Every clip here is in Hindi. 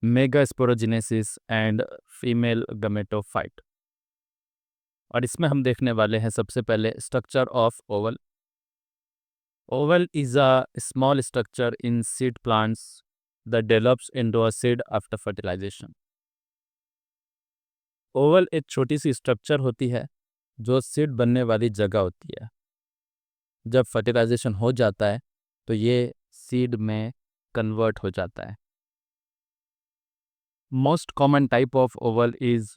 Megasporogenesis and female गमेटोफाइट। और इसमें हम देखने वाले हैं सबसे पहले structure of ovule. Ovule is a small structure in seed plants that develops into a seed after fertilization. Ovule एक छोटी सी स्ट्रक्चर होती है जो सीड बनने वाली जगह होती है। जब फर्टिलाइजेशन हो जाता है तो ये सीड में कन्वर्ट हो जाता है। Most common type of ovule is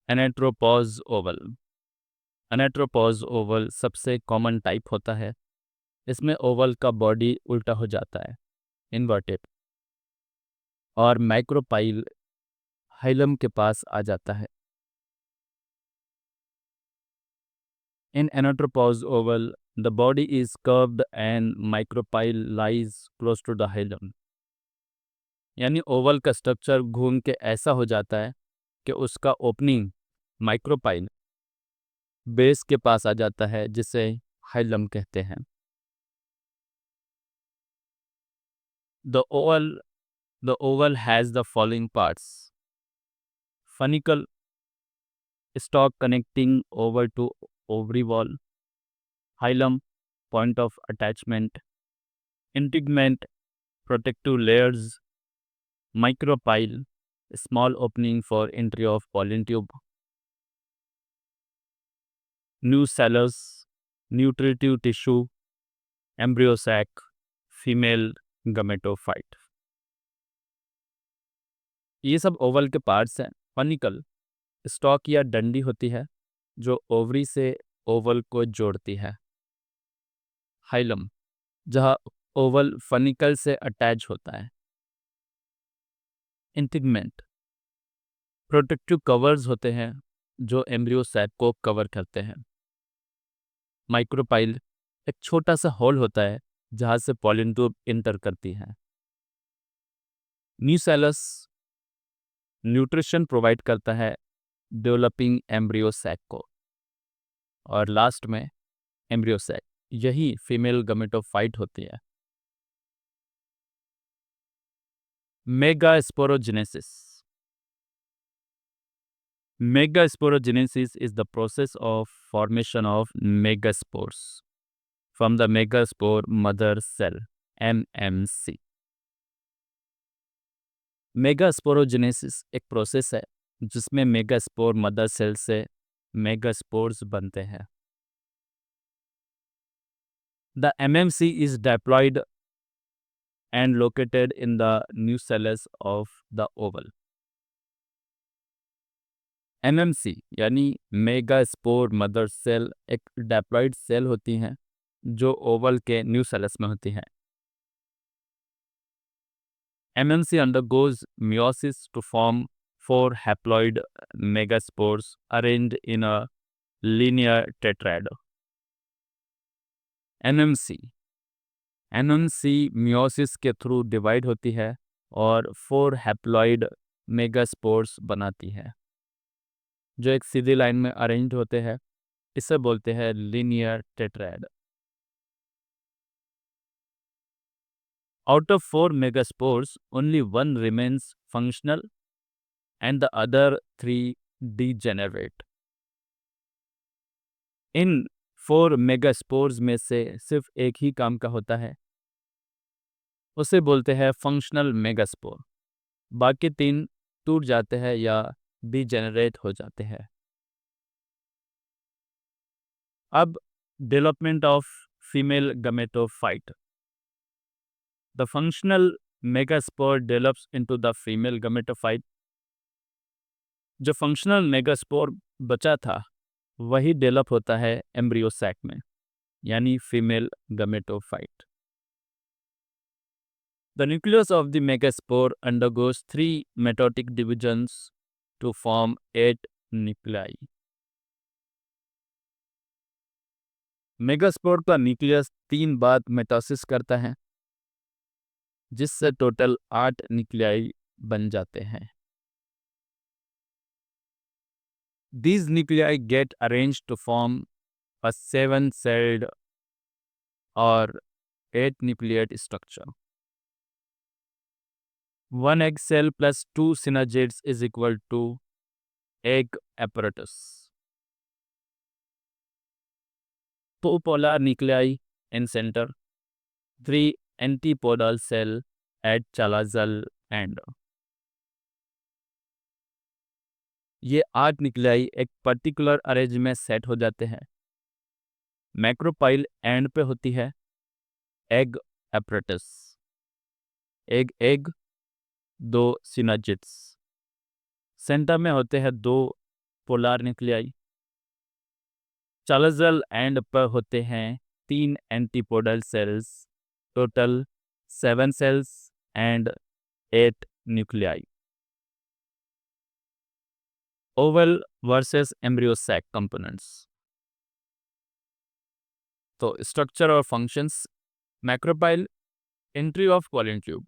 anatropous ovule. Anatropous ovule सबसे कॉमन टाइप होता है। इसमें ओवल का बॉडी उल्टा हो जाता है, इन्वर्टेड, और माइक्रोपाइल हाइलम के पास आ जाता है। In anatropous ovule the body is curved and micropyle lies close to the hilum. यानी ओवल का स्ट्रक्चर घूम के ऐसा हो जाता है कि उसका ओपनिंग माइक्रोपाइल बेस के पास आ जाता है, जिसे हाइलम कहते हैं। The Oval has the following parts: funicle, stalk connecting over to ovary wall; hilum, point of attachment; integument, protective layers; micropyle, small opening for entry of pollen tube; nucellus, nutritive tissue; embryo sac, female gametophyte। ये सब ओवल के पार्ट्स हैं। फनिकल स्टॉक या डंडी होती है जो ओवरी से ओवल को जोड़ती है। हाइलम, जहाँ ओवल फनिकल से अटैच होता है। इंटिगमेंट, प्रोटेक्टिव कवर्स होते हैं जो एम्ब्रियो सैक को कवर करते हैं। माइक्रोपाइल, एक छोटा सा होल होता है जहाँ से पॉलन ट्यूब इंटर करती है। न्यूसेलस, न्यूट्रिशन प्रोवाइड करता है डेवलपिंग एम्ब्रियो सैक को। और लास्ट में एम्ब्रियो सैक, यही फीमेल गमेटोफाइट होती है। Megasporogenesis. Megasporogenesis is the process of formation of megaspores from the megaspore mother cell, MMC। Megasporogenesis एक प्रोसेस है जिसमें मेगास्पोर मदर सेल से मेगास्पोर्स बनते हैं। The MMC is diploid and located in the nucellus of the oval। MMC यानी मेगास्पोर मदर सेल एक डिप्लॉइड सेल होती हैं जो ओवल के न्यूसेलस में होती हैं। MMC undergoes meiosis to form 4 haploid megaspores arranged in a linear tetrad। MMC meiosis के थ्रू डिवाइड होती है और 4 हैप्लॉइड मेगास्पोर्स बनाती है जो एक सीधी लाइन में अरेंज्ड होते हैं। इसे बोलते हैं linear tetrad। Out of 4 megaspores, only one remains functional and the other 3 degenerate। In 4 megaspores में से सिर्फ एक ही काम का होता है, उसे बोलते हैं फंक्शनल मेगास्पोर। बाकी 3 टूट जाते हैं या डीजेनरेट हो जाते हैं। अब development of female gametophyte. The functional megaspore develops into the female gametophyte. जो फंक्शनल मेगास्पोर बचा था वही डेवलप होता है एम्ब्रियो सैक में, यानी female गमेटोफाइट। The nucleus of the megaspore undergoes 3 mitotic divisions to form 8 nuclei। Megaspore का न्यूक्लियस 3 बार मेटासिस करता है जिससे टोटल 8 न्यूक्लियाई बन जाते हैं। These nuclei get arranged to form a 7-celled or 8 nucleate structure। 1 egg cell plus 2 synergids is equal to egg apparatus. 2 polar nuclei in center, 3 antipodal cell at chalazal end. ये 8 न्यूक्लियाई एक पर्टिकुलर अरेंज में सेट हो जाते हैं. मैक्रोपाइल एंड पे होती है egg apparatus. Egg 2 synergids. Centre में होते हैं 2 पोलर न्यूक्लियाई. चालाजल एंड पर होते हैं 3 antipodal cells. Total 7 cells and 8 nuclei. Ovule versus embryo sac components. तो स्ट्रक्चर और functions. Micropyle entry of pollen tube.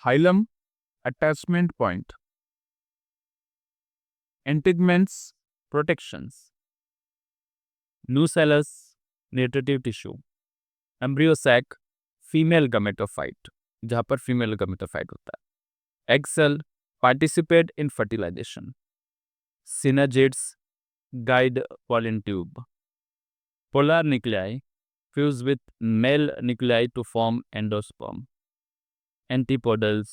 Hilum attachment point. Integments protections. Nucellus nutritive tissue. Embryo sac female gametophyte, जहाँ पर फीमेल गमेटोफाइट होता है. Egg cell participate in fertilization. Synergids guide pollen tube. Polar nuclei fuse with male nuclei to form endosperm. Antipodals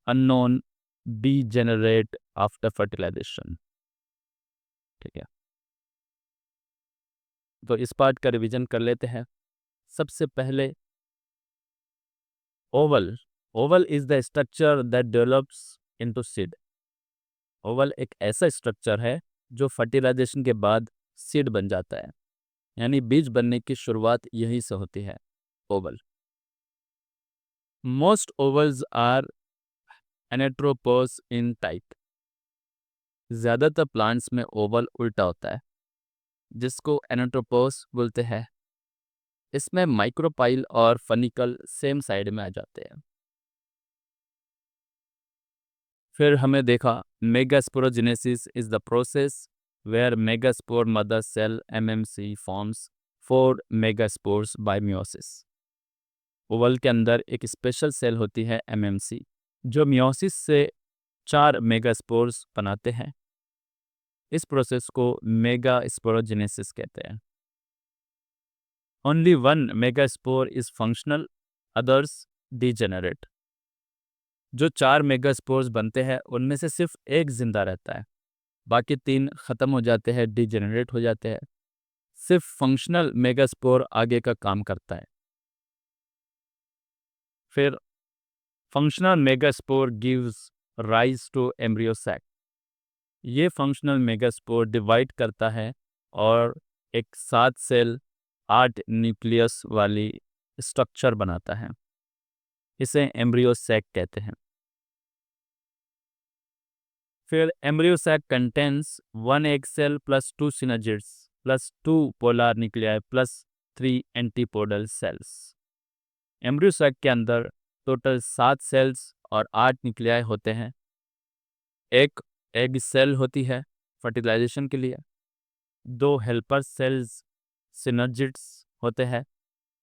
unknown degenerate after fertilization. ठीक है, तो इस पार्ट का रिवीजन कर लेते हैं. सबसे पहले Oval is the structure that develops into seed. Oval एक ऐसा स्ट्रक्चर है जो फर्टिलाइजेशन के बाद सीड बन जाता है, यानी बीज बनने की शुरुआत यहीं से होती है. Ovule. Most ovules are anatropous in type. ज़्यादातर प्लांट्स में ओवल उल्टा होता है, जिसको एनेट्रोपोस बोलते हैं. इसमें माइक्रोपाइल और फनिकल सेम साइड में आ जाते हैं. फिर हमें देखा megasporogenesis is the process where megaspore mother cell MMC forms 4 megaspores by meiosis. Ovule के अंदर एक स्पेशल सेल होती है MMC, जो मियोसिस से 4 मेगास्पोर्स बनाते हैं. इस प्रोसेस को मेगास्पोरोजेनेसिस कहते हैं. Only 1 megaspore is functional, others degenerate. जो 4 मेगास्पोर्स बनते हैं उनमें से सिर्फ एक जिंदा रहता है, बाकी 3 खत्म हो जाते हैं, डिजेनरेट हो जाते हैं. सिर्फ फंक्शनल मेगास्पोर आगे का काम करता है. फिर functional megaspore gives rise to embryo sac. ये फंक्शनल मेगास्पोर डिवाइड करता है और एक 7 सेल 8 न्यूक्लियस वाली स्ट्रक्चर बनाता है. इसे एम्ब्रियो सैक कहते हैं. फिर embryo sac contains 1 egg cell plus 2 synergids plus 2 polar nuclei plus 3 antipodal cells. Embryo sac के अंदर टोटल 7 सेल्स और 8 न्यूक्लियाई होते हैं. एक एग सेल होती है फर्टिलाइजेशन के लिए. 2 हेल्पर सेल्स सिनर्जिड्स होते हैं.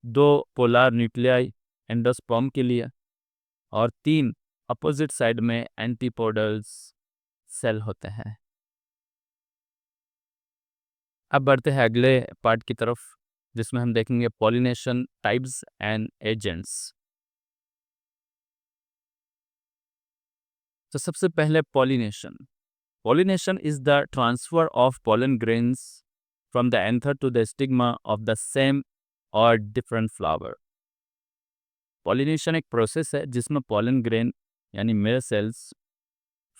2 पोलर न्यूक्लियाई एंडोस्पर्म के लिए. और 3 अपोजिट साइड में एंटीपोडल्स सेल होते हैं. अब बढ़ते हैं अगले पार्ट की तरफ, जिसमें हम देखेंगे पॉलिनेशन टाइप्स एंड एजेंट्स. तो सबसे पहले pollination. Pollination is the transfer of pollen grains from the anther to the stigma of the same और डिफरेंट फ्लावर. पॉलिनेशन एक प्रोसेस है जिसमें पॉलन ग्रेन यानी मेल सेल्स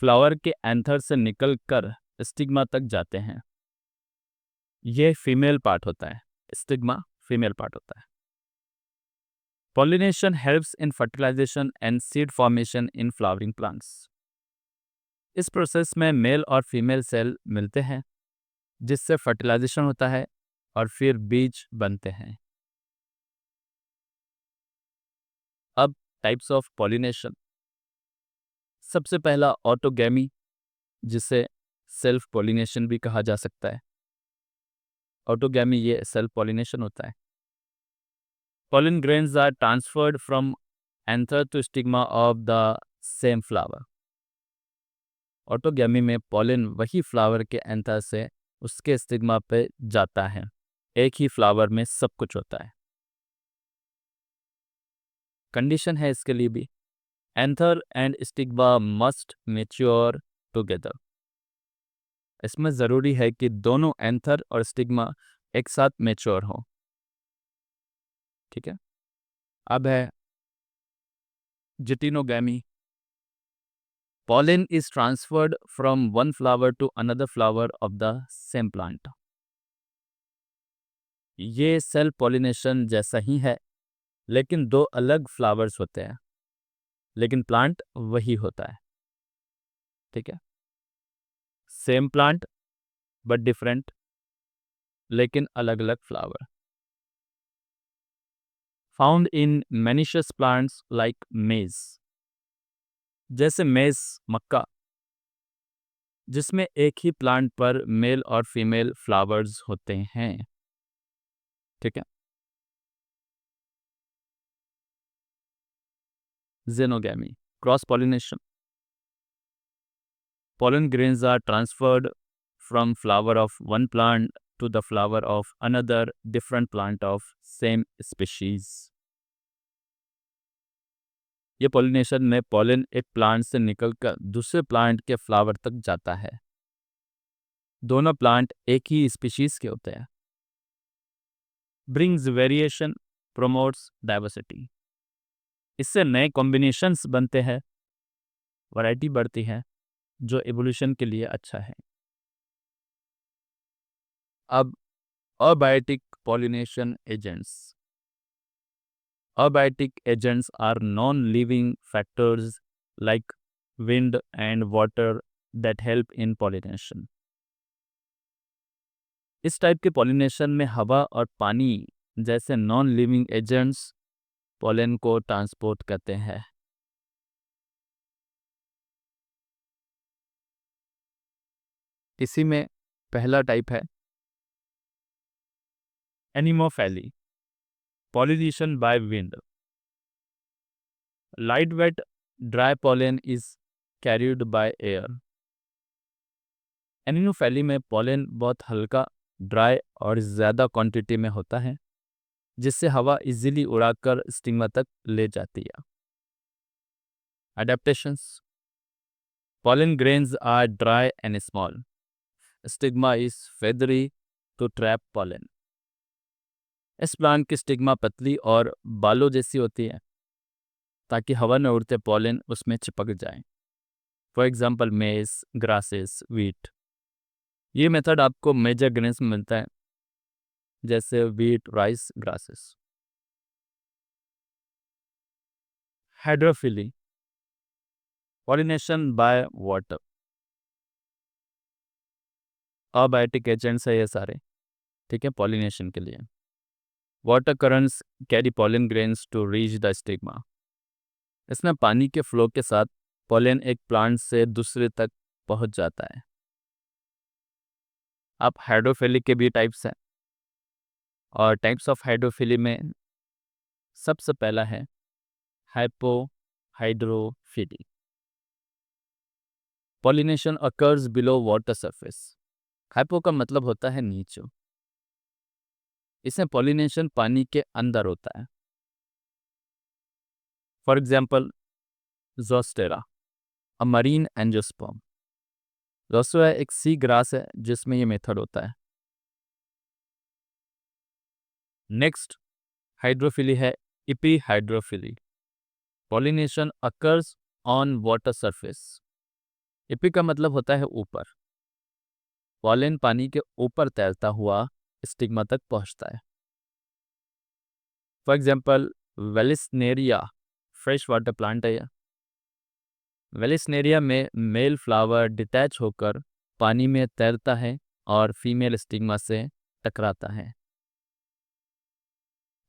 फ्लावर के एंथर से निकलकर स्टिग्मा तक जाते हैं. यह फीमेल पार्ट होता है. स्टिग्मा फीमेल पार्ट होता है. Pollination helps in fertilization and seed formation in flowering plants. इस प्रोसेस में मेल और फीमेल सेल मिलते हैं, जिससे फर्टिलाइजेशन होता है और फिर बीज बनते हैं. अब टाइप्स ऑफ पॉलिनेशन. सबसे पहला ऑटोगैमी, जिसे सेल्फ पॉलिनेशन भी कहा जा सकता है. ऑटोगैमी ये सेल्फ पॉलिनेशन होता है. Pollen grains are transferred from anther to stigma of the same flower. Autogamy में पॉलन वही फ्लावर के एंथर से उसके स्टिग्मा पे जाता है। एक ही फ्लावर में सब कुछ होता है। कंडीशन है इसके लिए भी, anther and stigma must mature together. इसमें ज़रूरी है कि दोनों एंथर और स्टिग्मा एक साथ मैच्योर हो। ठीक है। अब है जिटिनोगैमी। Pollen is transferred from one flower to another flower of the same plant. ये सेल्फ पॉलिनेशन जैसा ही है, लेकिन दो अलग फ्लावर्स होते हैं, लेकिन प्लांट वही होता है। ठीक है। सेम प्लांट बट डिफरेंट, लेकिन अलग अलग flower. Found in monoecious plants like maize, जैसे मेज मक्का, जिसमें एक ही प्लांट पर मेल और फीमेल फ्लावर्स होते हैं। ठीक है। Xenogamy, cross pollination. Pollen grains are transferred from flower of one plant to the flower of another different plant of same species. ये पॉलिनेशन में पॉलन एक प्लांट से निकलकर दूसरे प्लांट के फ्लावर तक जाता है। दोनों प्लांट एक ही स्पीशीज के होते हैं। Brings variation, promotes diversity. इससे नए कॉम्बिनेशंस बनते हैं, वैरायटी बढ़ती है, जो एवोल्यूशन के लिए अच्छा है। अब abiotic pollination agents. Abiotic agents are non-living factors like wind and water that help in pollination. इस टाइप के पॉलिनेशन में हवा और पानी जैसे नॉन लिविंग एजेंट्स पॉलन को ट्रांसपोर्ट करते हैं। इसी में पहला टाइप है एनिमोफैली, pollination by wind. Lightweight dry pollen is carried by air. एनिमोफैली में पॉलन बहुत हल्का, ड्राई और ज़्यादा क्वांटिटी में होता है, जिससे हवा इजीली उड़ाकर स्टिग्मा तक ले जाती है। Adaptations. Pollen grains are dry and small. Stigma is feathery to trap pollen. इस प्लांट की स्टिग्मा पतली और बालों जैसी होती है, ताकि हवा में उड़ते पॉलन उसमें चिपक जाए। For example maize, grasses, wheat. ये मेथड आपको मेजर ग्रेन्स में मिलता है, जैसे wheat, rice, grasses. Hydrophily, pollination by water. Abiotic agents है ये सारे, ठीक है, पॉलिनेशन के लिए। Water currents carry pollen grains to reach the stigma. इसमें पानी के फ्लो के साथ पॉलन एक प्लांट से दूसरे तक पहुंच जाता है। अब हाइड्रोफिली के भी टाइप्स हैं, और टाइप्स ऑफ हाइड्रोफिली में सबसे पहला है hypohydrophily. Pollination occurs below water surface. Hypo का मतलब होता है नीचे, इसमें पॉलिनेशन पानी के अंदर होता है। For example Zostera, a marine angiosperm. Zostera एक सी ग्रास है जिसमें ये मेथड होता है। नेक्स्ट हाइड्रोफिली है epihydrophily. Pollination occurs on water surface. Epi का मतलब होता है ऊपर। पॉलन पानी के ऊपर तैरता हुआ स्टिग्मा तक पहुंचता है। For example Vallisneria, fresh water plant है यह। वेलिस्नेरिया में मेल फ्लावर डिटैच होकर पानी में तैरता है और फीमेल स्टिग्मा से टकराता है।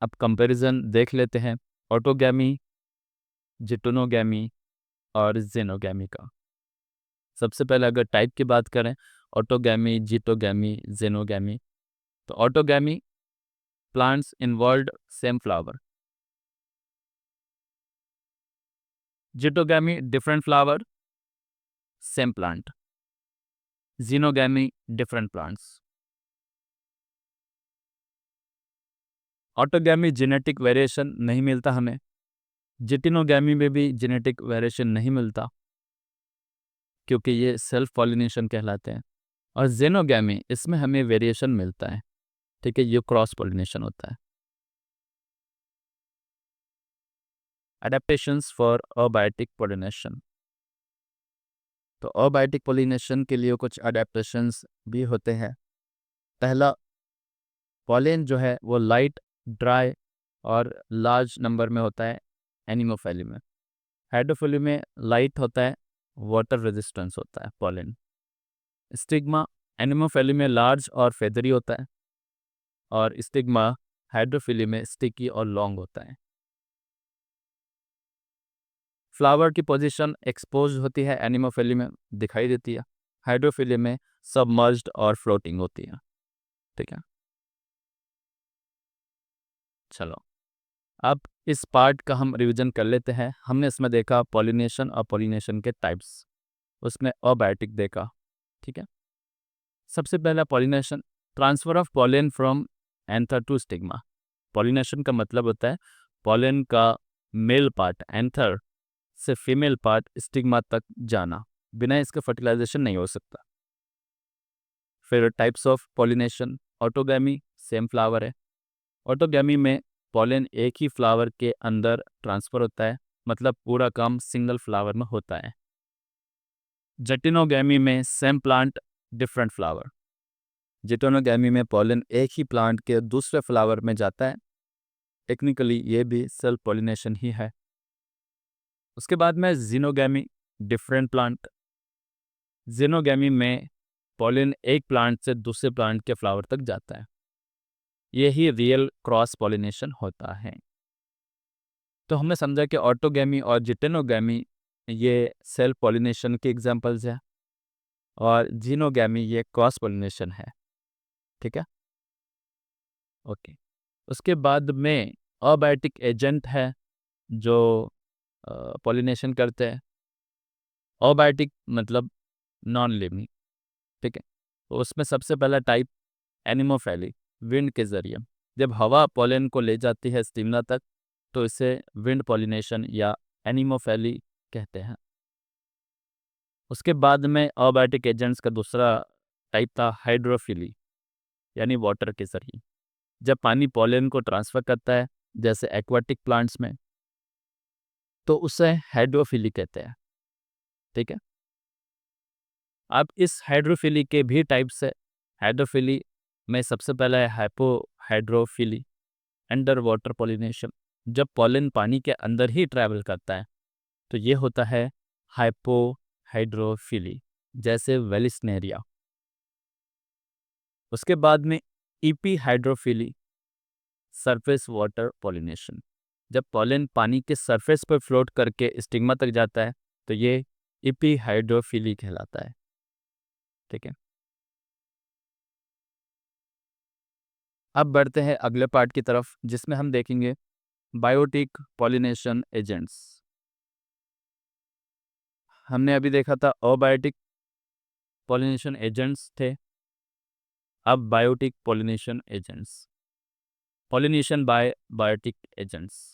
अब कंपैरिजन देख लेते हैं ऑटोगैमी, जिटोनोगैमी और जेनोगैमी का। सबसे पहले अगर टाइप की बात करें, ऑटोगैमी, जिटोगैमी, जेनोगैमी, तो autogamy plants involve same flower. Geitonogamy different flower, same plant. Xenogamy different plants. Autogamy genetic variation नहीं मिलता हमें. जिटिनोगैमी में भी जेनेटिक वेरिएशन नहीं मिलता क्योंकि ये सेल्फ पॉलिनेशन कहलाते हैं. और जेनोगैमी, इसमें हमें वेरिएशन मिलता है. ठीक है, ये क्रॉस पॉलिनेशन होता है. Adaptations for abiotic pollination. तो अबायोटिक पॉलिनेशन के लिए कुछ एडेप्टेशंस भी होते हैं. पहला, पॉलन जो है वो लाइट, ड्राई और लार्ज नंबर में होता है एनिमोफैली में. हाइड्रोफिली में लाइट होता है, वाटर रेजिस्टेंस होता है पॉलन. स्टिग्मा एनिमोफैली में लार्ज और फेदरी होता है, और स्टिग्मा हाइड्रोफिली में स्टिकी और लॉन्ग होता है. फ्लावर की पोजीशन एक्सपोज होती है, एनिमोफिली में दिखाई देती है, हाइड्रोफिली में सबमर्ज्ड और फ्लोटिंग होती है. ठीक है, चलो अब इस पार्ट का हम रिवीजन कर लेते हैं. हमने इसमें देखा पॉलिनेशन और पॉलिनेशन के टाइप्स, उसमें अबायोटिक देखा. ठीक है, सबसे पहला pollination, transfer of pollen from anther to stigma. Pollination का मतलब होता है पॉलन का मेल पार्ट एंथर से फीमेल पार्ट स्टिग्मा तक जाना. बिना इसके फर्टिलाइजेशन नहीं हो सकता. फिर types of pollination, autogamy, same flower है. ऑटोगैमी में पॉलन एक ही फ्लावर के अंदर ट्रांसफर होता है, मतलब पूरा काम सिंगल फ्लावर में होता है. जटिनोगैमी में सेम प्लांट डिफरेंट फ्लावर. जिटोनोगैमी में पॉलन एक ही प्लांट के दूसरे फ्लावर में जाता है. टेक्निकली ये भी सेल्फ पॉलिनेशन ही है. उसके बाद में जीनोगैमी, डिफरेंट प्लांट. जीनोगैमी में पॉलन एक प्लांट से दूसरे प्लांट के फ्लावर तक जाता है. यही रियल क्रॉस पॉलिनेशन होता है. तो हमने समझा कि ऑटोगैमी और जिटेनोगैमी ये सेल्फ पॉलिनेशन के एग्जांपल्स हैं, और जीनोगैमी ये क्रॉस पॉलिनेशन है. ठीक है, ओके. उसके बाद में अबायोटिक एजेंट है जो पॉलिनेशन करते हैं. अबायोटिक मतलब नॉन लिविंग. ठीक है, तो उसमें सबसे पहला टाइप एनिमोफैली, विंड के जरिए. जब हवा पॉलन को ले जाती है स्टिग्मा तक तो इसे विंड पॉलिनेशन या एनिमोफैली कहते हैं. उसके बाद में अबायोटिक एजेंट्स का दूसरा टाइप था हाइड्रोफिली, यानी वाटर के जरिए. जब पानी पॉलन को ट्रांसफर करता है, जैसे एक्वाटिक प्लांट्स में, तो उसे हाइड्रोफिली कहते हैं. ठीक है, अब इस हाइड्रोफिली के भी टाइप्स है. हाइड्रोफिली में सबसे पहला है हाइपोहाइड्रोफिली, अंडर वाटर पॉलिनेशन. जब पॉलन पानी के अंदर ही ट्रैवल करता है तो ये होता है हाइपोहाइड्रोफिली, जैसे वेलिस्नेरिया. उसके बाद में इपीहाइड्रोफिली, सरफेस वाटर पॉलिनेशन. जब पॉलन पानी के सरफेस पर फ्लोट करके स्टिग्मा तक जाता है तो ये इपीहाइड्रोफिली कहलाता है. ठीक है, अब बढ़ते हैं अगले पार्ट की तरफ, जिसमें हम देखेंगे बायोटिक पॉलिनेशन एजेंट्स. हमने अभी देखा था अबायोटिक पॉलिनेशन एजेंट्स थे, अब biotic pollination agents. Pollination by biotic agents.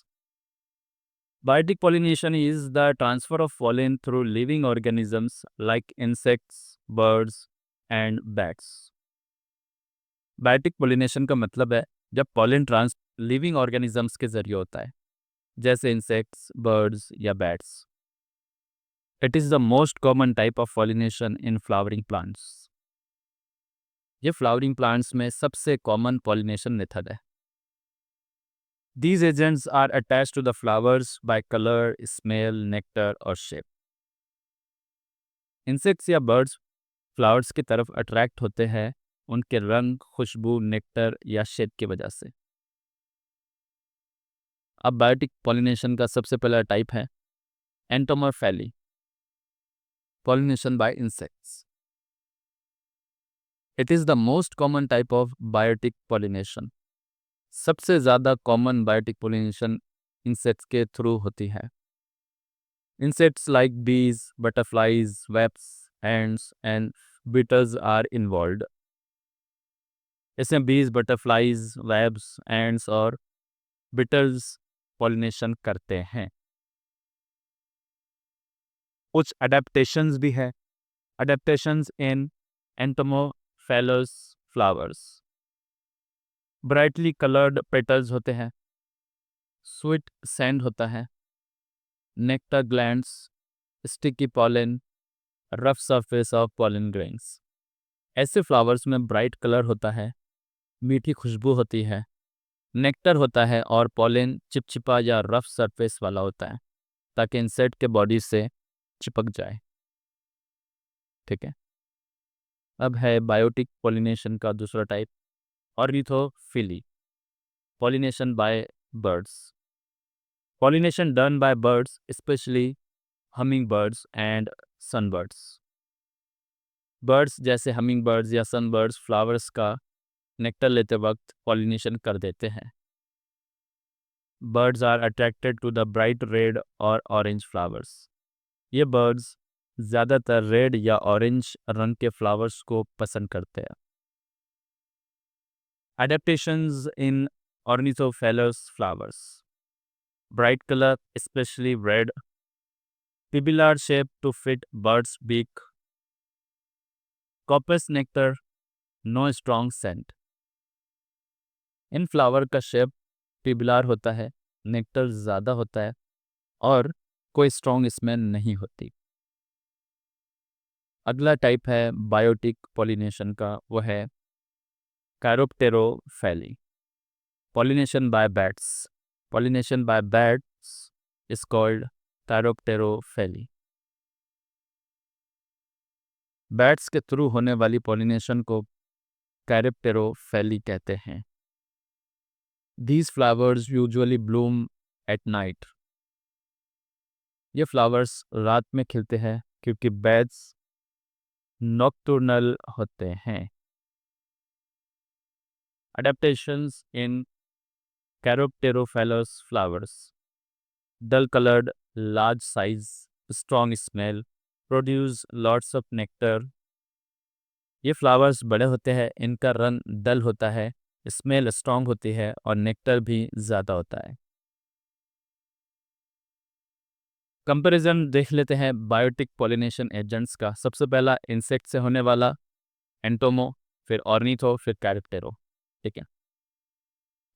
Biotic pollination is the transfer of pollen through living organisms like insects, birds and bats. Biotic pollination का मतलब है जब pollen ट्रांस लिविंग ऑर्गेनिजम्स के जरिए होता है, जैसे इंसेक्ट्स, बर्ड्स या bats. It is the most common type of pollination in flowering plants. ये फ्लावरिंग प्लांट्स में सबसे कॉमन पॉलिनेशन मेथड है. These agents are attached to the flowers by color, smell, nectar और shape. इंसेक्ट्स या बर्ड्स फ्लावर्स की तरफ अट्रैक्ट होते हैं उनके रंग, खुशबू, नेक्टर या शेप की वजह से. अब बायोटिक पॉलिनेशन का सबसे पहला टाइप है entomophily, pollination by insects. It is the most common type of biotic pollination. सबसे ज़्यादा कॉमन बायोटिक पॉलिनेशन इंसेक्ट्स के थ्रू होती है. Insects like bees, butterflies, wasps, ants, and beetles are involved. इसमें bees, butterflies, wasps, ants और beetles pollination करते हैं. कुछ adaptations भी है. Adaptations in entomophilous flowers. Brightly colored petals होते हैं. Sweet scent होता है. Nectar glands, sticky pollen, rough surface of pollen grains. ऐसे फ्लावर्स में ब्राइट कलर होता है, मीठी खुशबू होती है, नेक्टर होता है और पॉलन चिपचिपा या रफ सरफेस वाला होता है ताकि इंसेक्ट के बॉडी से चिपक जाए. ठीक है. अब है बायोटिक पॉलिनेशन का दूसरा type, ornithophily. Pollination by birds. Pollination done by birds, specially humming birds and sunbirds. Birds जैसे हमिंग बर्ड्स या सनबर्ड्स फ्लावर्स का नेक्टर लेते वक्त पॉलिनेशन कर देते हैं. Birds are attracted to the bright red और ऑरेंज फ्लावर्स. ये बर्ड्स ज़्यादातर रेड या ऑरेंज रंग के फ्लावर्स को पसंद करते हैं. Adaptations in ornithophilous flowers. Bright color, especially red. Tubular shape to fit bird's beak. Coppeus nectar, no strong scent. In flower का शेप ट्यूबुलर होता है, नेक्टर ज़्यादा होता है और कोई स्ट्रॉन्ग स्मेल नहीं होती. अगला टाइप है बायोटिक पॉलिनेशन का, वो है chiropterophily. Pollination by bats. Pollination by bats is called chiropterophily. Bats के थ्रू होने वाली पॉलिनेशन को कैरोप्टेरोफैली कहते हैं. These flowers usually bloom at night. ये फ्लावर्स रात में खिलते हैं क्योंकि बैट्स नॉक्टर्नल होते हैं. Adaptations in chiropterophilous flowers. Dull colored, large size, strong smell, produce lots of nectar. ये फ्लावर्स बड़े होते हैं, इनका रंग डल होता है, स्मेल स्ट्रॉन्ग होती है और नेक्टर भी ज़्यादा होता है. कंपैरिजन देख लेते हैं बायोटिक पॉलिनेशन एजेंट्स का. सबसे पहला इंसेक्ट से होने वाला एंटोमो, फिर ऑर्निथो, फिर कैरोप्टेरो. ठीक है.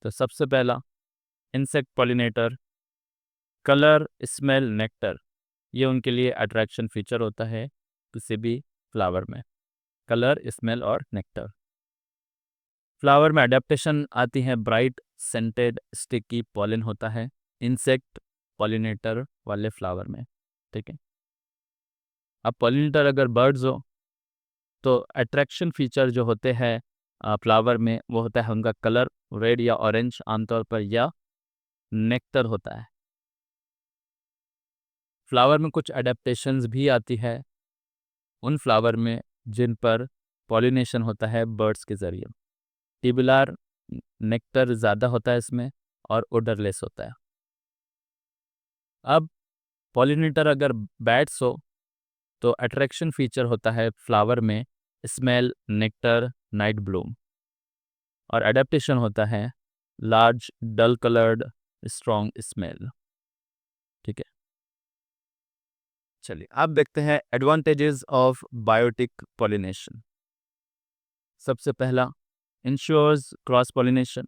तो सबसे पहला insect pollinator, colour, smell, nectar. ये उनके लिए अट्रैक्शन फीचर होता है किसी भी फ्लावर में. कलर, स्मेल और नेक्टर. फ्लावर में अडेप्टेशन आती है, ब्राइट सेंटेड स्टिकी पॉलन होता है इंसेक्ट पॉलिनेटर वाले फ्लावर में. ठीक है. अब पॉलिनेटर अगर बर्ड्स हो तो अट्रैक्शन फीचर जो होते हैं फ्लावर में, वो होता है उनका कलर रेड या ऑरेंज आमतौर पर, या नेक्टर होता है. फ्लावर में कुछ अडेप्टेशंस भी आती है उन फ्लावर में जिन पर पॉलिनेशन होता है बर्ड्स के ज़रिए. ट्यूबुलर नेक्टर ज़्यादा होता है इसमें और ओडरलेस होता है. अब पॉलिनेटर अगर बैट्स हो तो अट्रैक्शन फीचर होता है फ्लावर में स्मेल, नेक्टर, नाइट ब्लूम. और अडेप्टेशन होता है लार्ज, डल कलर्ड, स्ट्रॉन्ग स्मेल. ठीक है. चलिए अब देखते हैं एडवांटेजेस ऑफ बायोटिक पॉलिनेशन. सबसे पहला, ensures cross pollination,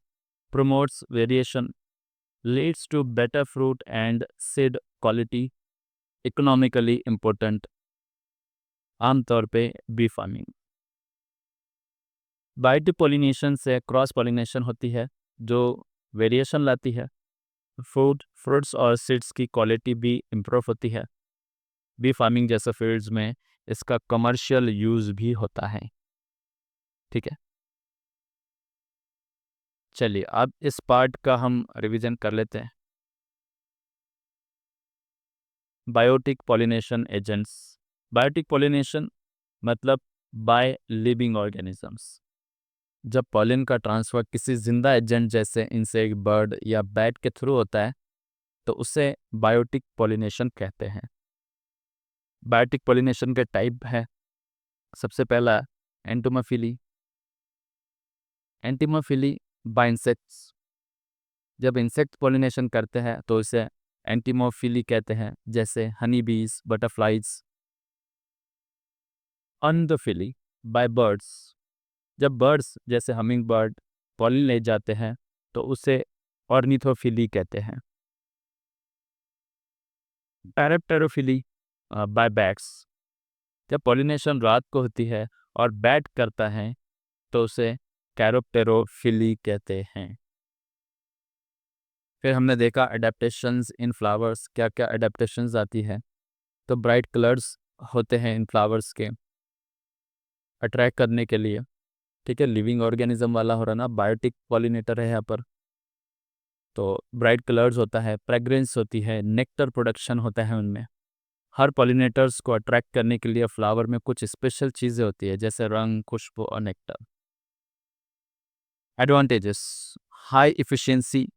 promotes variation, leads to better fruit and seed quality, economically important. आमतौर पे बी फार्मिंग. बायोटिक पॉलिनेशन से क्रॉस पॉलिनेशन होती है जो वेरिएशन लाती है. फ्रूट्स और सीड्स की क्वालिटी भी इम्प्रूव होती है. बी फार्मिंग जैसे फील्ड्स में इसका कमर्शियल यूज़ भी होता है. ठीक है. चलिए अब इस पार्ट का हम रिवीजन कर लेते हैं. Biotic pollination agents. Biotic pollination मतलब बाय लिविंग ऑर्गेनिजम्स. जब पॉलिन का ट्रांसफर किसी जिंदा एजेंट जैसे इंसेक्ट, बर्ड या बैट के थ्रू होता है तो उसे बायोटिक पॉलिनेशन कहते हैं. बायोटिक पॉलिनेशन के टाइप है। सबसे पहला एंटोमोफिली। Entomophily by insects. जब इंसेक्ट पॉलिनेशन करते हैं तो इसे एंटीमोफिली कहते हैं, जैसे हनी बीज, बटरफ्लाइज। अंडोफिली बाय बर्ड्स। जब बर्ड्स जैसे हमिंग बर्ड पॉलिन ले जाते हैं तो उसे ऑर्निथोफिली कहते हैं। पैराप्टेरोफिली बाय बैट्स। जब पॉलिनेशन रात को होती है और बैट करता है तो उसे कैरोप्टेरोफिली कहते हैं। फिर हमने देखा अडेप्टेशंस इन फ्लावर्स, क्या क्या अडेप्टेशंस आती है। तो ब्राइट कलर्स होते हैं इन फ्लावर्स के अट्रैक्ट करने के लिए। ठीक है, लिविंग ऑर्गेनिज्म वाला हो रहा ना, बायोटिक पॉलिनेटर है यहाँ पर। तो ब्राइट कलर्स होता है, फ्रेग्रेंस होती है, नेक्टर प्रोडक्शन होता है उनमें। हर पॉलिनेटर्स को अट्रैक्ट करने के लिए फ्लावर में कुछ स्पेशल चीज़ें होती है, जैसे रंग, खुशबू और nectar. Advantages: high efficiency,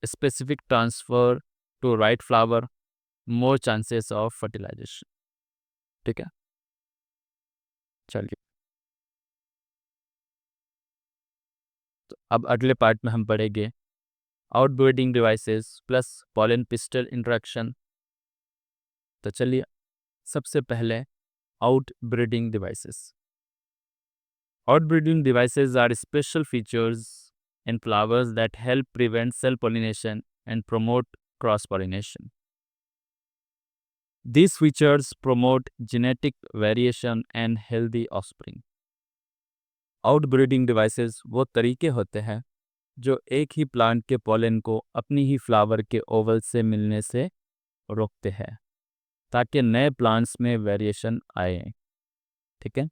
specific transfer to right flower, more chances of fertilization. ठीक है, चलिए तो अब अगले पार्ट में हम पढ़ेंगे outbreeding devices plus pollen pistol interaction. तो चलिए सबसे पहले outbreeding devices. Outbreeding devices are special features in flowers that help prevent cell pollination and promote cross-pollination. These features promote genetic variation and healthy offspring. Outbreeding devices वो तरीके होते हैं जो एक ही प्लांट के पॉलन को अपनी ही फ्लावर के ओवल से मिलने से रोकते हैं ताकि नए प्लांट्स में वेरिएशन आए। ठीक है,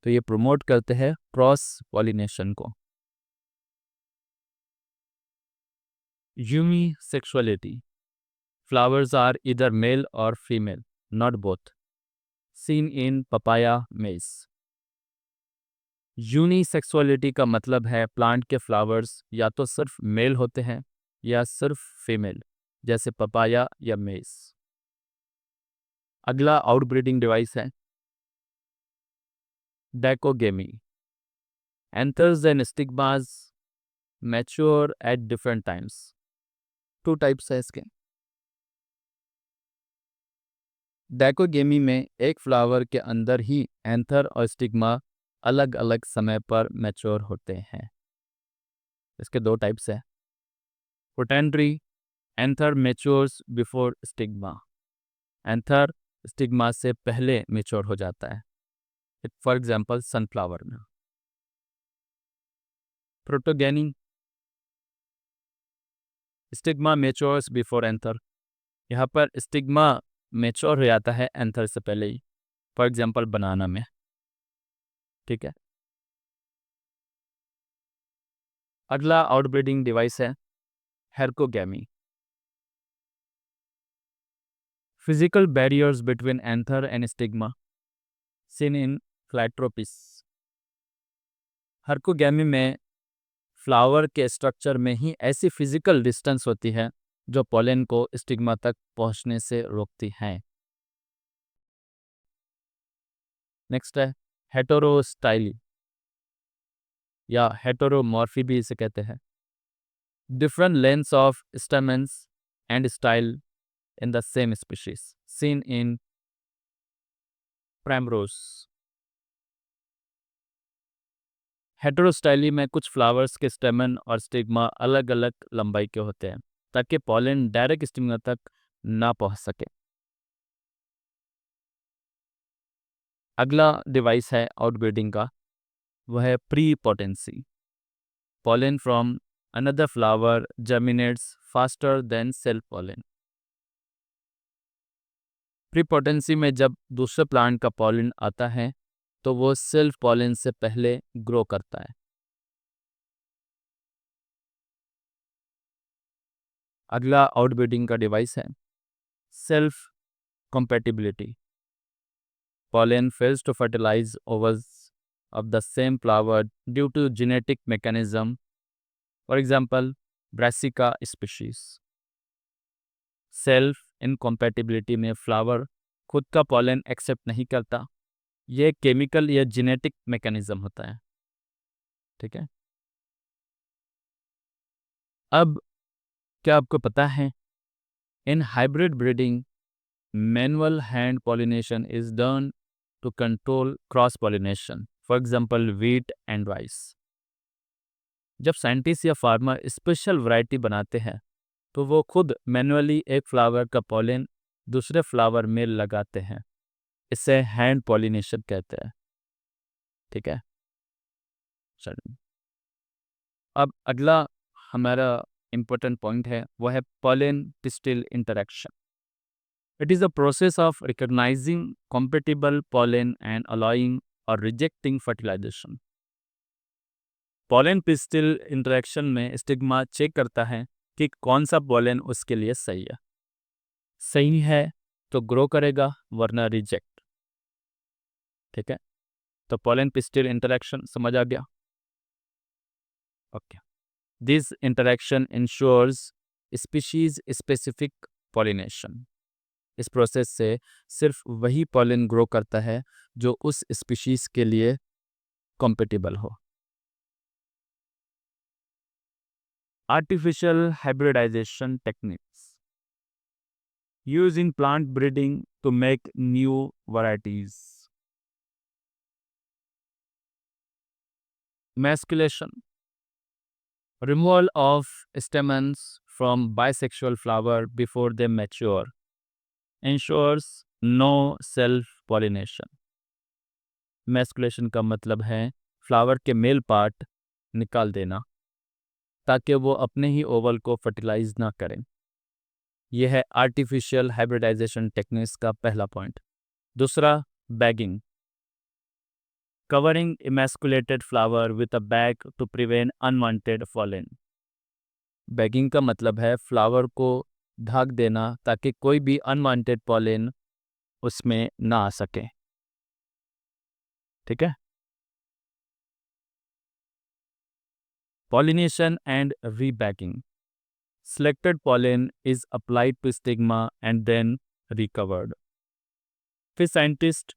तो ये प्रमोट करते हैं क्रॉस पॉलिनेशन को। Unisexuality. Flowers are either male or female, not both. Seen in papaya maize. Unisexuality का मतलब है प्लांट के फ्लावर्स या तो सिर्फ मेल होते हैं या सिर्फ फीमेल, जैसे पपाया या मेज। अगला आउटब्रीडिंग डिवाइस है dichogamy. Anthers and stigmas mature at different times. Two types है इसके। डाइकोगेमी में एक फ्लावर के अंदर ही एंथर और स्टिग्मा अलग अलग समय पर मैच्योर होते हैं। इसके दो टाइप्स है। Protandry, anther matures before stigma. Anther stigma से पहले मैच्योर हो जाता है, फॉर एग्जांपल सनफ्लावर में। प्रोटोगेनी, स्टिग्मा मैच्योर्स बिफोर एंथर। यहाँ पर स्टिग्मा मैच्योर हो जाता है एंथर से पहले ही, फॉर एग्जांपल बनाना में। ठीक है, अगला आउटब्रीडिंग डिवाइस है herkogamy. Physical barriers between anther and stigma seen in फ्लैट्रोपिस। हेरकोगेमी में फ्लावर के स्ट्रक्चर में ही ऐसी फिजिकल डिस्टेंस होती है जो पोलन को स्टिग्मा तक पहुंचने से रोकती है। नेक्स्ट है हेटेरोस्टाइली या हेटेरोमॉर्फी भी इसे कहते हैं। Different lengths of stamens and style in the same species seen in primrose. हेटेरोस्टाइली में कुछ फ्लावर्स के स्टेमन और स्टिग्मा अलग अलग लंबाई के होते हैं ताकि पोलन डायरेक्ट स्टिग्मा तक ना पहुंच सके। अगला डिवाइस है आउटब्रीडिंग का, वह है pre potency. Pollen from another flower germinates faster than self pollen. Pre potency में जब दूसरे प्लांट का पोलन आता है तो वो सेल्फ पोलन से पहले ग्रो करता है। अगला आउटब्रीडिंग का डिवाइस है self compatibility. Pollen fails to fertilize ovals of the same flower due to genetic mechanism. For example, Brassica species. Self incompatibility में फ्लावर खुद का पॉलन एक्सेप्ट नहीं करता। ये केमिकल या जेनेटिक मैकेनिज्म होता है। ठीक है। अब क्या आपको पता है, in hybrid breeding manual hand pollination is done to control cross pollination, for example wheat and rice. जब साइंटिस्ट या फार्मर स्पेशल वैरायटी बनाते हैं तो वो खुद मैनुअली एक फ्लावर का पॉलन दूसरे फ्लावर में लगाते हैं। इसे हैंड पॉलिनेशन कहते हैं। ठीक है। चलिए, अब अगला हमारा इम्पोर्टेंट पॉइंट है, वो है pollen pistil interaction. It is a process of recognising compatible pollen and allowing or rejecting fertilization. Pollen pistil interaction में स्टिग्मा चेक करता है कि कौन सा पॉलन उसके लिए सही है। सही है तो ग्रो करेगा, वरना रिजेक्ट। ठीक है। तो पॉलन पिस्टिल इंटरेक्शन समझ आ गया। Okay. This interaction ensures species specific pollination. इस प्रोसेस से सिर्फ वही पॉलन ग्रो करता है जो उस स्पीशीज के लिए कॉम्पेटिबल हो। Artificial hybridization techniques use in plant breeding to make new varieties. Masculation, removal of stamens from bisexual flower before they mature, ensures no self-pollination. Masculation का मतलब है फ्लावर के मेल पार्ट निकाल देना ताकि वो अपने ही ओवल को फर्टिलाइज ना करें। यह है आर्टिफिशियल हाइब्रिडाइजेशन टेक्निक्स का पहला पॉइंट। दूसरा, bagging, covering emasculated flower with a bag to prevent unwanted pollen. Bagging का मतलब है फ्लावर को ढक देना ताकि कोई भी अनवांटेड पॉलन उसमें ना आ सके। ठीक है। Pollination and rebagging, selected pollen is applied to stigma and then recovered. फिर साइंटिस्ट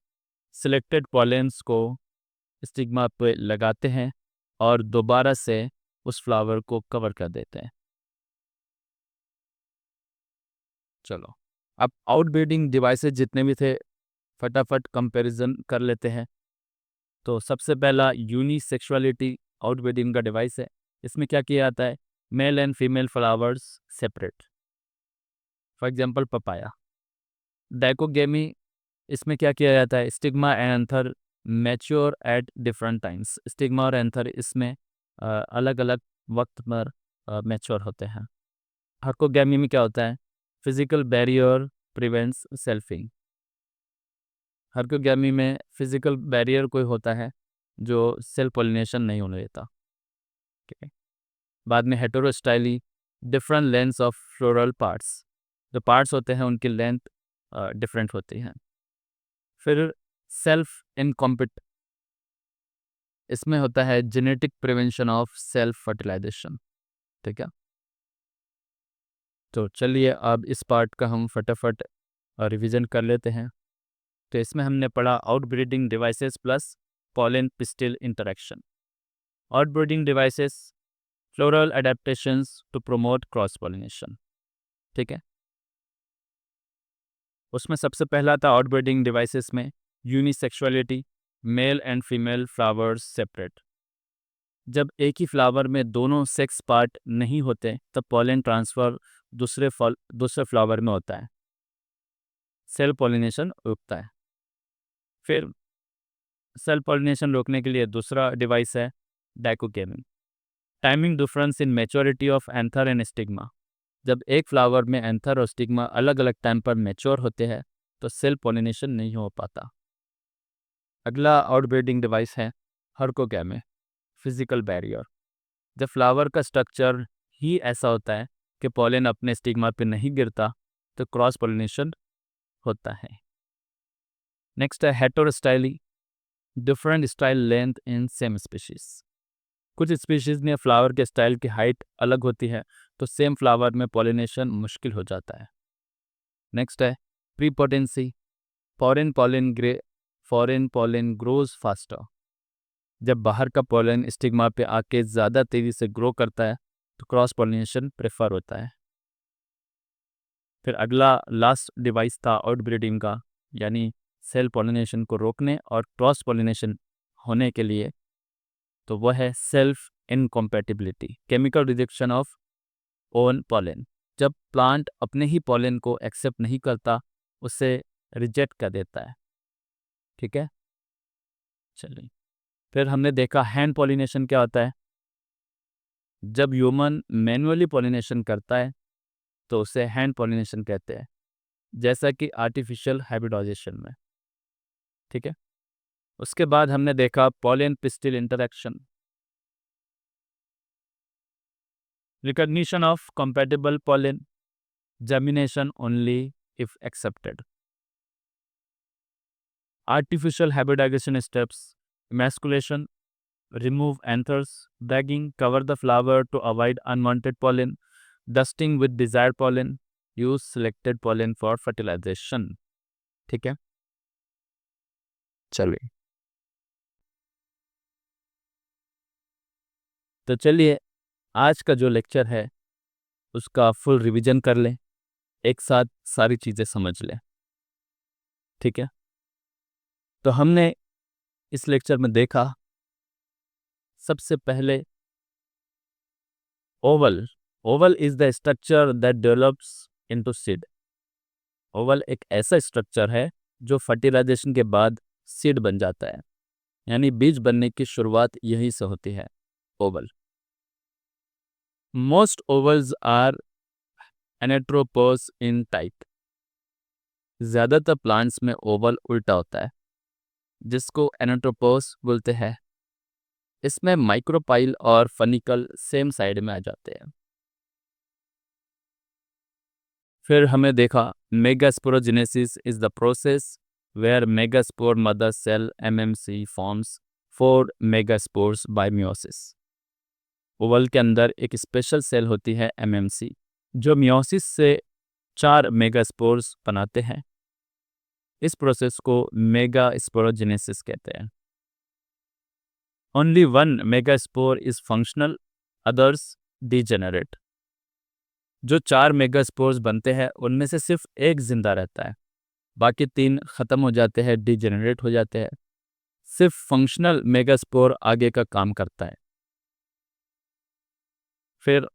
सिलेक्टेड पॉलेंस को स्टिग्मा पे लगाते हैं और दोबारा से उस फ्लावर को कवर कर देते हैं। चलो, अब आउटब्रीडिंग डिवाइसेस जितने भी थे फटाफट कंपैरिजन कर लेते हैं। तो सबसे पहला यूनिसेक्सुअलिटी आउटब्रीडिंग का डिवाइस है। इसमें क्या किया जाता है, mail and female flowers separate, for example papaya. Dichogamy, इसमें क्या किया जाता है, stigma and anther mature at different times. Stigma और एंथर इसमें अलग अलग वक्त पर मैच्योर होते हैं। हार्कोगेमी में क्या होता है, फिजिकल बैरियर प्रिवेंट्स सेल्फिंग। हार्कोगेमी में फिजिकल बैरियर कोई होता है जो सेल्फ पॉलिनेशन नहीं होने देता। ठीक है। बाद में हेटेरोस्टाइली, different lengths of floral parts, जो पार्ट्स होते हैं उनकी लेंथ डिफरेंट होती है। फिर सेल्फ इनकॉम्पिट, इसमें होता है genetic prevention of self fertilization. ठीक है। तो चलिए अब इस पार्ट का हम फटाफट रिवीजन कर लेते हैं। तो इसमें हमने पढ़ा outbreeding devices plus pollen pistil interaction. Outbreeding devices, floral adaptations to promote cross pollination. ठीक है। उसमें सबसे पहला था आउटब्रीडिंग डिवाइसेस में unisexuality, male and female flowers separate. जब एक ही फ्लावर में दोनों सेक्स पार्ट नहीं होते तब पॉलन ट्रांसफर दूसरे फ्लावर में होता है, सेल्फ पॉलिनेशन रुकता है। फिर सेल्फ पॉलिनेशन रोकने के लिए दूसरा डिवाइस है dichogamy, timing difference in maturity of anther and stigma. जब एक फ्लावर में एंथर और स्टिग्मा अलग अलग टाइम पर मैच्योर होते हैं तो सेल्फ पॉलिनेशन नहीं हो पाता। अगला आउटब्रीडिंग डिवाइस है हार्कोगेमी, फिजिकल बैरियर। जब फ्लावर का स्ट्रक्चर ही ऐसा होता है कि पॉलन अपने स्टिग्मा पे नहीं गिरता तो क्रॉस पॉलिनेशन होता है। नेक्स्ट है हेटेरोस्टाइली, different style length in same species. कुछ स्पीशीज में फ्लावर के स्टाइल की हाइट अलग होती है तो सेम फ्लावर में पॉलिनेशन मुश्किल हो जाता है। नेक्स्ट है prepotency, foreign pollen grows faster. जब बाहर का पॉलन स्टिग्मा पे आके ज़्यादा तेज़ी से ग्रो करता है तो क्रॉस पॉलिनेशन प्रेफर होता है। फिर अगला लास्ट डिवाइस था आउटब्रीडिंग का, यानी सेल पॉलिनेशन को रोकने और क्रॉस पॉलिनेशन होने के लिए, तो वह है self incompatibility, chemical rejection of own pollen. जब प्लांट अपने ही पॉलन को एक्सेप्ट नहीं करता, उसे रिजेक्ट कर देता है। ठीक है, चलिए फिर हमने देखा हैंड पॉलिनेशन क्या होता है। जब ह्यूमन मैन्युअली पॉलिनेशन करता है तो उसे हैंड पॉलिनेशन कहते हैं, जैसा कि आर्टिफिशियल हाइब्रिडाइजेशन में। ठीक है, उसके बाद हमने देखा pollen pistil interaction, recognition of compatible pollen, germination only if accepted, artificial hybridization steps, emasculation, remove anthers, bagging, cover the flower to avoid unwanted pollen, dusting with desired pollen, use selected pollen for fertilization। ठीक है, चलिए तो चलिए आज का जो लेक्चर है उसका फुल रिवीजन कर लें, एक साथ सारी चीज़ें समझ लें। ठीक है, तो हमने इस लेक्चर में देखा सबसे पहले Oval is the structure that develops into seed. Oval एक ऐसा स्ट्रक्चर है जो फर्टिलाइजेशन के बाद सीड बन जाता है, यानी बीज बनने की शुरुआत यहीं से होती है, ovule. Most ovules are anatropous in type. ज़्यादातर प्लांट्स में ओवल उल्टा होता है, जिसको एनेट्रोपोस बोलते हैं। इसमें माइक्रोपाइल और फनिकल सेम साइड में आ जाते हैं। फिर हमें देखा megasporogenesis is the process where megaspore mother cell MMC forms 4 megaspores by meiosis. Ovule के अंदर एक स्पेशल सेल होती है MMC, जो मियोसिस से 4 मेगास्पोर्स बनाते हैं। इस प्रोसेस को मेगास्पोरोजेनेसिस कहते हैं। Only 1 megaspore is functional, others degenerate. जो 4 मेगास्पोर्स बनते हैं उनमें से सिर्फ एक जिंदा रहता है, बाकी 3 खत्म हो जाते हैं, डिजेनरेट हो जाते हैं। सिर्फ फंक्शनल मेगास्पोर आगे का काम करता है। फिर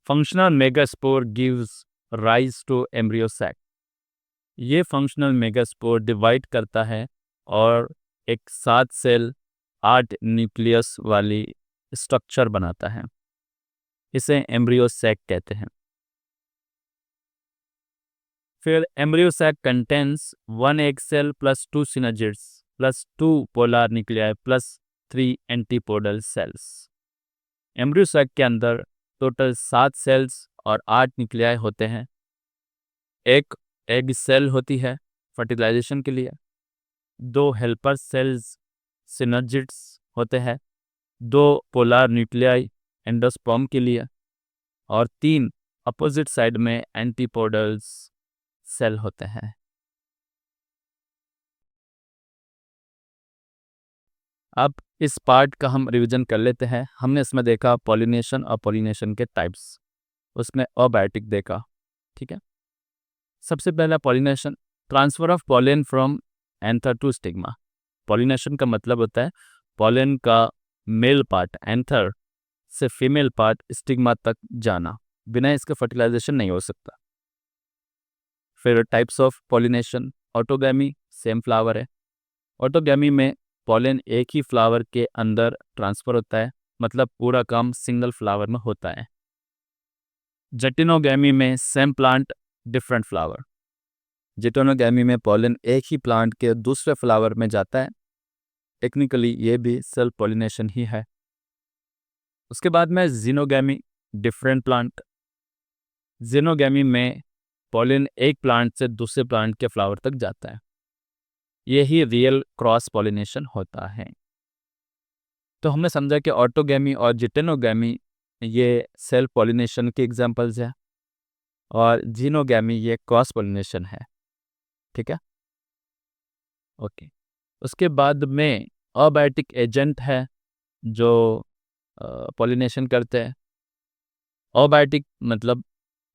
functional megaspore gives rise to embryo sac. ये फंक्शनल मेगास्पोर डिवाइड करता है और एक 7 सेल 8 न्यूक्लियस वाली स्ट्रक्चर बनाता है। इसे एम्ब्रियो सैक कहते हैं। फिर embryo sac contains 1 egg cell plus 2 synergids plus 2 polar nuclei plus 3 antipodal cells. Embryo sac के अंदर टोटल 7 सेल्स और 8 न्यूक्लियाई होते हैं। एक एग सेल होती है फर्टिलाइजेशन के लिए, 2 हेल्पर सेल्स सिनर्जिड्स होते हैं, 2 पोलर न्यूक्लियाई एंडोस्पर्म के लिए, और 3 अपोजिट साइड में एंटीपोडल्स सेल होते हैं। अब इस पार्ट का हम रिवीजन कर लेते हैं। हमने इसमें देखा पॉलिनेशन और पॉलिनेशन के टाइप्स, उसमें अबायोटिक देखा। ठीक है, सबसे पहला pollination, transfer of pollen from anther to stigma. Pollination का मतलब होता है पॉलन का मेल पार्ट एंथर से फीमेल पार्ट स्टिग्मा तक जाना, बिना इसके फर्टिलाइजेशन नहीं हो सकता। फिर types of pollination, autogamy, same flower है। ऑटोगैमी में पॉलन एक ही फ्लावर के अंदर ट्रांसफर होता है, मतलब पूरा काम सिंगल फ्लावर में होता है। जेटिनोगैमी में सेम प्लांट डिफरेंट फ्लावर। जेटिनोगैमी में पॉलन एक ही प्लांट के दूसरे फ्लावर में जाता है। टेक्निकली ये भी सेल्फ पॉलिनेशन ही है। उसके बाद में जीनोगैमी, डिफरेंट प्लांट। जीनोगैमी में पॉलन एक प्लांट से दूसरे प्लांट के फ्लावर तक जाता है। यही रियल क्रॉस पॉलिनेशन होता है। तो हमने समझा कि ऑटोगैमी और जिटेनोगैमी ये सेल्फ पॉलिनेशन के एग्जांपल्स हैं और जीनोगैमी ये क्रॉस पॉलिनेशन है। ठीक है, ओके। उसके बाद में अबायोटिक एजेंट है जो पॉलिनेशन करते हैं। अबायोटिक मतलब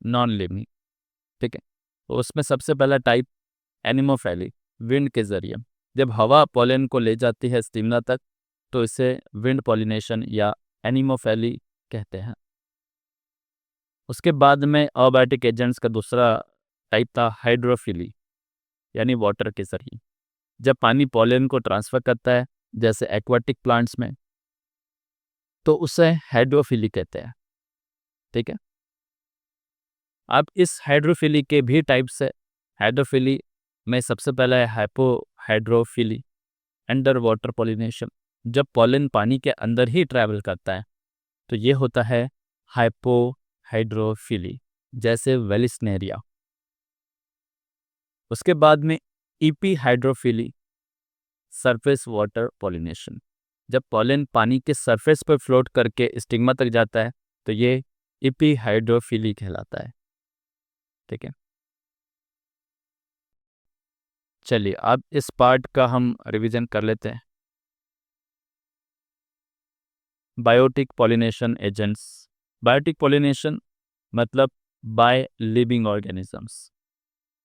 नॉन लिविंग, ठीक है। तो उसमें सबसे पहला टाइप एनिमोफैली, विंड के जरिए जब हवा पॉलन को ले जाती है स्टिग्मा तक तो इसे विंड पॉलिनेशन या एनिमोफैली कहते हैं। उसके बाद में अबायोटिक एजेंट्स का दूसरा टाइप था हाइड्रोफिली, यानी वाटर के जरिए जब पानी पॉलन को ट्रांसफर करता है जैसे एक्वाटिक प्लांट्स में, तो उसे हाइड्रोफिली कहते हैं, ठीक है। अब इस हाइड्रोफिली के भी टाइप्स है। हाइड्रोफिली में सबसे पहला है हाइपोहाइड्रोफिली, अंडर वाटर पॉलिनेशन, जब पॉलन पानी के अंदर ही ट्रैवल करता है तो ये होता है हाइपोहाइड्रोफिली, जैसे वेलिस्नेरिया। उसके बाद में इपीहाइड्रोफिली, सरफेस वाटर पॉलिनेशन, जब पॉलन पानी के सरफेस पर फ्लोट करके स्टिग्मा तक जाता है तो ये इपीहाइड्रोफिली कहलाता है, ठीक है। चलिए अब इस पार्ट का हम रिवीजन कर लेते हैं। Biotic pollination agents. Biotic pollination मतलब बाय लिविंग ऑर्गेनिजम्स,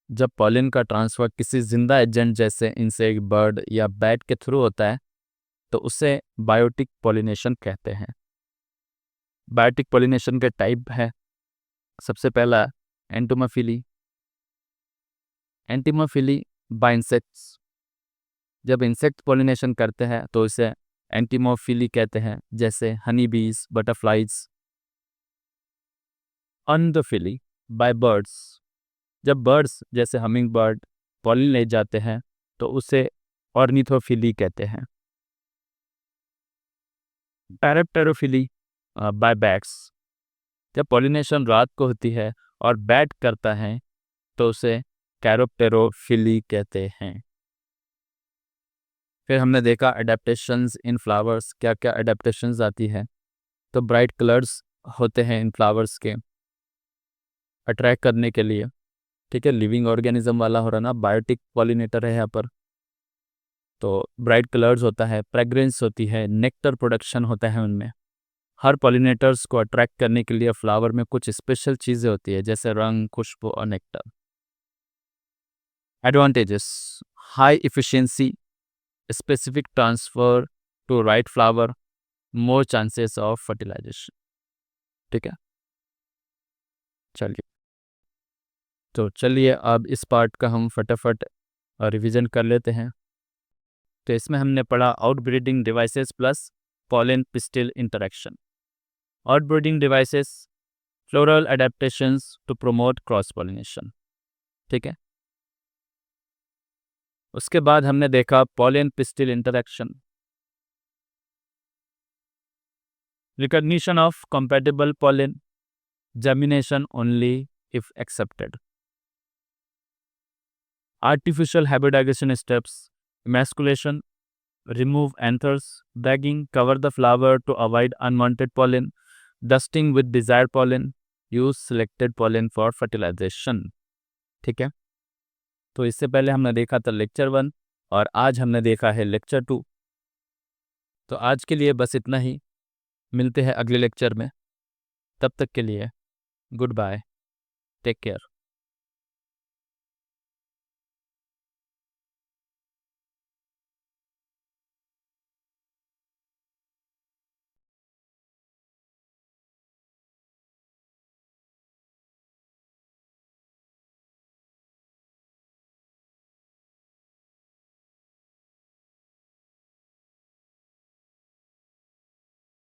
जब पॉलन का ट्रांसफर किसी जिंदा एजेंट जैसे इंसेक्ट, बर्ड या बैट के थ्रू होता है तो उसे बायोटिक पॉलिनेशन कहते हैं। बायोटिक पॉलिनेशन के टाइप है, सबसे पहला एंटोमोफिली। एंटीमोफिली बाय इंसेक्ट्स, जब इंसेक्ट पॉलिनेशन करते हैं तो इसे एंटीमोफिली कहते हैं, जैसे हनी बीज, बटरफ्लाइज। अंडोफिली बाय बर्ड्स, जब बर्ड्स जैसे हमिंग बर्ड पॉलिन ले जाते हैं तो उसे ऑर्निथोफिली कहते हैं। पैराप्टेरोफिली बाय बैट्स, जब पॉलिनेशन रात को होती है और बैट करता है तो उसे कैरोप्टेरोफिली कहते हैं। फिर हमने देखा अडेप्टेशंस इन फ्लावर्स, क्या क्या अडेप्टेशंस आती है। तो ब्राइट कलर्स होते हैं इन फ्लावर्स के अट्रैक्ट करने के लिए, ठीक है। लिविंग ऑर्गेनिज्म वाला हो रहा ना, बायोटिक पॉलिनेटर है यहाँ पर, तो ब्राइट कलर्स होता है, फ्रेग्रेंस होती है, नेक्टर प्रोडक्शन होता है उनमें। हर पॉलिनेटर्स को अट्रैक्ट करने के लिए फ्लावर में कुछ स्पेशल चीज़ें होती है जैसे रंग, खुशबू और nectar. Advantages, high efficiency, specific transfer to right flower, more chances of fertilization, ठीक है। चलिए तो चलिए अब इस पार्ट का हम फटाफट रिवीजन कर लेते हैं। तो इसमें हमने पढ़ा outbreeding devices plus pollen pistil interaction. Outbreeding devices, floral adaptations to promote cross pollination, ठीक है। उसके बाद हमने देखा pollen pistil interaction, recognition of compatible pollen, germination only if accepted, artificial hybridization steps, emasculation, remove anthers, bagging, cover the flower to avoid unwanted pollen, dusting with desired pollen, use selected pollen for fertilization, ठीक है। तो इससे पहले हमने देखा था लेक्चर 1 और आज हमने देखा है लेक्चर 2। तो आज के लिए बस इतना ही, मिलते हैं अगले लेक्चर में, तब तक के लिए गुड बाय, टेक केयर।